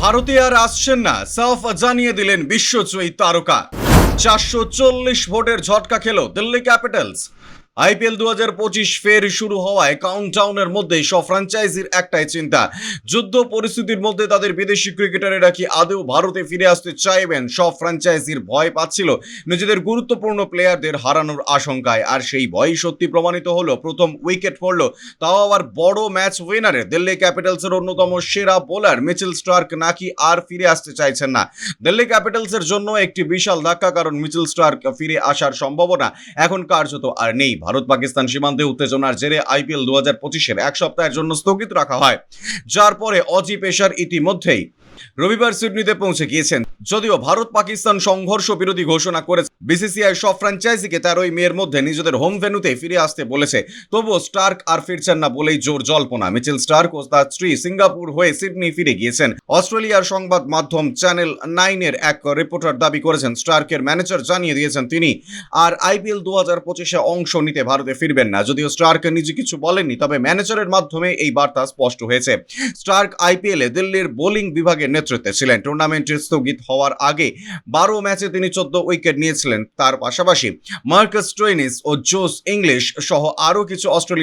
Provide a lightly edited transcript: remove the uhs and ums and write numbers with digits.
ভারতে আর আসছেন না, সাফ জানিয়ে দিলেন বিশ্বজয়ী তারকা। 440 ভোটের ঝটকা খেল দিল্লি ক্যাপিটালস। আইপিএল 2025 ফের শুরু হওয়ায় কাউন্টডাউনের মধ্যে সব ফ্র্যাঞ্চাইজির একটাই চিন্তা, যুদ্ধ পরিস্থিতির মধ্যে তাদের বিদেশি ক্রিকেটারেরা কি আদৌ ভারতে ফিরে আসতে চাইবেন। সব ফ্র্যাঞ্চাইজির ভয় পাচ্ছিল নিজেদের গুরুত্বপূর্ণ প্লেয়ারদের হারানোর আশঙ্কায়, আর সেই ভয়ই সত্যি প্রমাণিত হলো। প্রথম উইকেট পড়ল, তাও আবার বড় ম্যাচ উইনারে। দিল্লি ক্যাপিটালসের অন্যতম সেরা বোলার মিচেল স্টার্ক নাকি আর ফিরে আসতে চাইছেন না। দিল্লি ক্যাপিটালসের জন্য একটি বিশাল ধাক্কা, কারণ মিচেল স্টার্ক ফিরে আসার সম্ভাবনা এখন কার্যত আর নেই। ভারত পাকিস্তান সীমান্তে উত্তেজনার জেরে আইপিএল 2025-এর এক সপ্তাহের জন্য স্থগিত রাখা হয়, যার পরে অজি পেসার ইতিমধ্যেই রবিবার সিডনিতে পৌঁছে গিয়েছেন। যদিও ভারত পাকিস্তান সংঘর্ষ বিরোধী ঘোষণা করেছে, বিসিসিআই সব ফ্র্যাঞ্চাইজিকে 13 মের মধ্যে নিজেদের হোম ভেন্যুতে ফিরে আসতে বলেছে। তবুও স্টার্ক আর ফিরছেন না বলেই জোর জল্পনা। মিচেল স্টার্ক ও তার স্ত্রী সিঙ্গাপুর হয়ে সিডনি ফিরে গিয়েছেন। অস্ট্রেলিয়ার সংবাদ মাধ্যম চ্যানেল 9-এর এক রিপোর্টার দাবি করেছেন, স্টার্কের ম্যানেজার জানিয়ে দিয়েছেন তিনি আর আইপিএল 2025-এ অংশ নিতে ভারতে ফিরবেন না। যদিও স্টার্ক নিজে কিছু বলেননি, তবে ম্যানেজারের মাধ্যমে এই বার্তা স্পষ্ট হয়েছে। স্টার্ক আইপিএলে দিল্লির বোলিং বিভাগের নেতৃত্বে ছিলেন। টুর্নামেন্টের স্থগিত হওয়ার আগে 12 ম্যাচে তিনি 14 উইকেট নিয়েছিলেন। তার পাশাপাশি মার্কাস স্টোইনিস ও জোস ইংলিশ সহ আরও কিছু অস্ট্রেলিয়ান